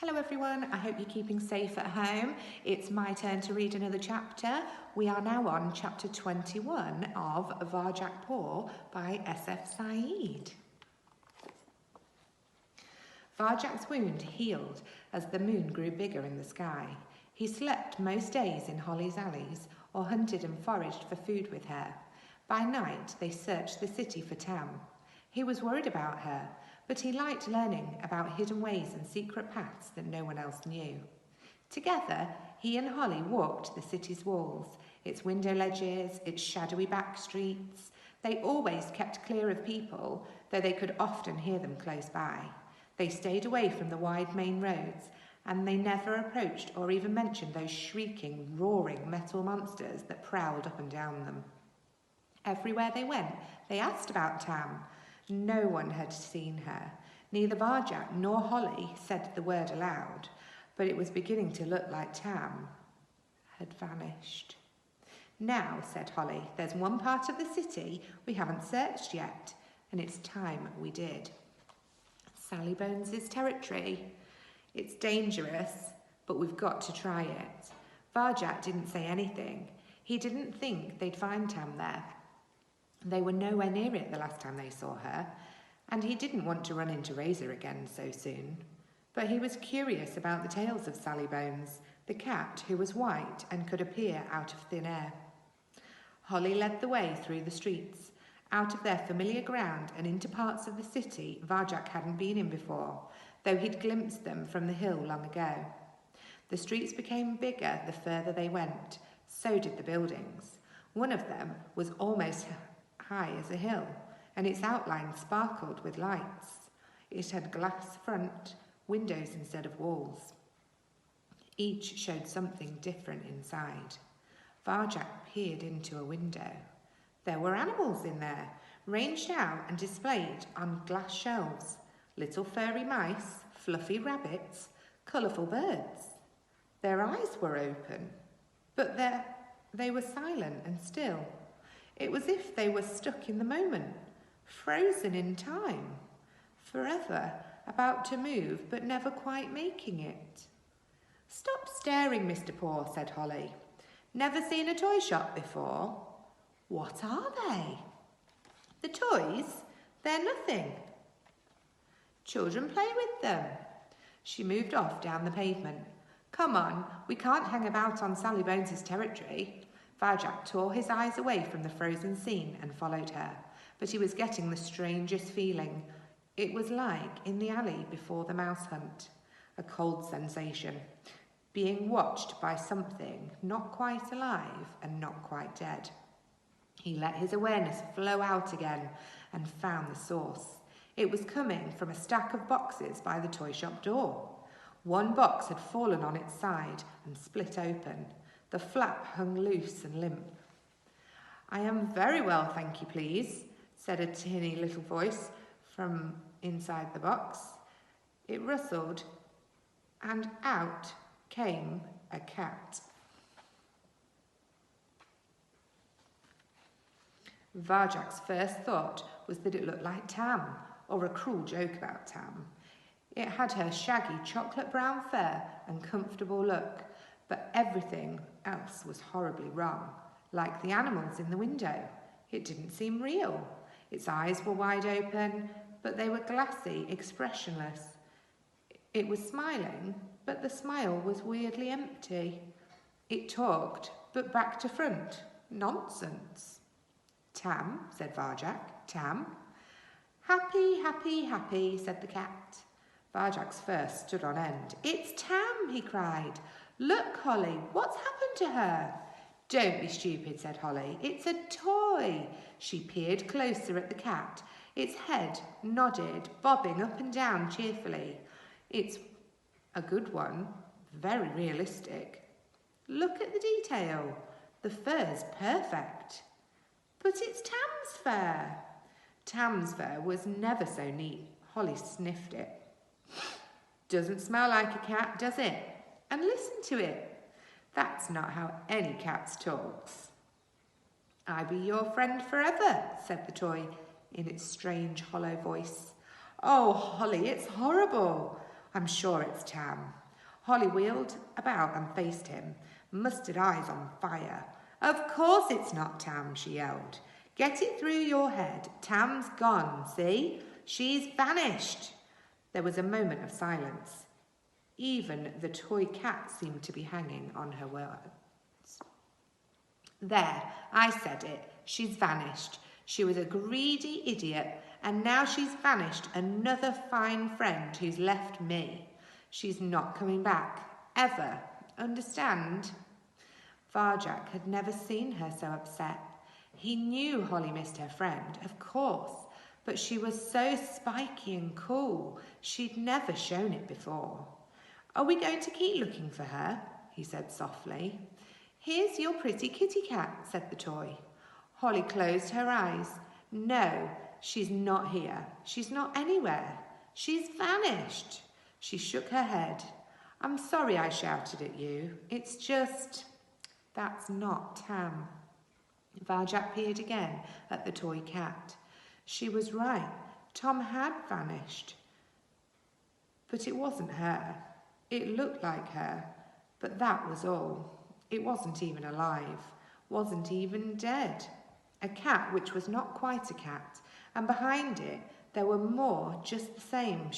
Hello everyone, I hope you're keeping safe at home. It's my turn to read another chapter. We are now on chapter 21 of Varjakpur by S.F. Saeed. Varjak's wound healed as the moon grew bigger in the sky. He slept most days in Holly's alleys or hunted and foraged for food with her. By night they searched the city for Tam. He was worried about her, but he liked learning about hidden ways and secret paths that no one else knew. Together, he and Holly walked the city's walls, its window ledges, its shadowy back streets. They always kept clear of people, though they could often hear them close by. They stayed away from the wide main roads, and they never approached or even mentioned those shrieking, roaring metal monsters that prowled up and down them. Everywhere they went, they asked about Tam. No one had seen her. Neither Varjak nor Holly said the word aloud, but it was beginning to look like Tam had vanished. Now, said Holly, there's one part of the city we haven't searched yet, and it's time we did. Sallybones' territory. It's dangerous, but we've got to try it. Varjak didn't say anything. He didn't think they'd find Tam there. They were nowhere near it the last time they saw her, and he didn't want to run into Razor again so soon. But he was curious about the tales of Sallybones, the cat who was white and could appear out of thin air. Holly led the way through the streets, out of their familiar ground and into parts of the city Varjak hadn't been in before, though he'd glimpsed them from the hill long ago. The streets became bigger the further they went, so did the buildings. One of them was almost high as a hill, and its outline sparkled with lights. It had glass front, windows instead of walls. Each showed something different inside. Varjak peered into a window. There were animals in there, ranged out and displayed on glass shelves. Little furry mice, fluffy rabbits, colourful birds. Their eyes were open, but they were silent and still. It was as if they were stuck in the moment, frozen in time, forever about to move but never quite making it. Stop staring, Mr. Paw, said Holly. Never seen a toy shop before? What are they? The toys? They're nothing. Children play with them. She moved off down the pavement. Come on, we can't hang about on Sallybones' territory. Varjak tore his eyes away from the frozen scene and followed her, but he was getting the strangest feeling. It was like in the alley before the mouse hunt, a cold sensation, being watched by something not quite alive and not quite dead. He let his awareness flow out again and found the source. It was coming from a stack of boxes by the toy shop door. One box had fallen on its side and split open. The flap hung loose and limp. I am very well, thank you, please, said a tinny little voice from inside the box. It rustled, and out came a cat. Varjak's first thought was that it looked like Tam, or a cruel joke about Tam. It had her shaggy chocolate brown fur and comfortable look, but everything else was horribly wrong. Like the animals in the window, it didn't seem real. Its eyes were wide open, but they were glassy, expressionless. It was smiling, but the smile was weirdly empty. It talked, but back to front. Nonsense. Tam, said Varjak. Tam. Happy, happy, happy, said the cat. Varjak's fur stood on end. It's Tam, he cried. Look, Holly, what's happened to her? Don't be stupid, said Holly. It's a toy. She peered closer at the cat. Its head nodded, bobbing up and down cheerfully. It's a good one, very realistic. Look at the detail. The fur's perfect. But it's Tam's fur. Tam's fur was never so neat. Holly sniffed it. Doesn't smell like a cat, does it? And listen to it. That's not how any cat talks. I be your friend forever, said the toy in its strange, hollow voice. Oh, Holly, it's horrible. I'm sure it's Tam. Holly wheeled about and faced him, mustard eyes on fire. Of course it's not Tam, she yelled. Get it through your head. Tam's gone, see? She's vanished. There was a moment of silence. Even the toy cat seemed to be hanging on her words. There, I said it. She's vanished. She was a greedy idiot, and now she's vanished another fine friend who's left me. She's not coming back, ever. Understand? Varjak had never seen her so upset. He knew Holly missed her friend, of course, but she was so spiky and cool, she'd never shown it before. Are we going to keep looking for her? He said softly. Here's your pretty kitty cat, said the toy. Holly closed her eyes. No, she's not here. She's not anywhere. She's vanished. She shook her head. I'm sorry I shouted at you. It's just... That's not Tam. Varjak peered again at the toy cat. She was right. Tom had vanished. But it wasn't her. It looked like her, but that was all. It wasn't even alive, wasn't even dead. A cat which was not quite a cat, and behind it there were more just the same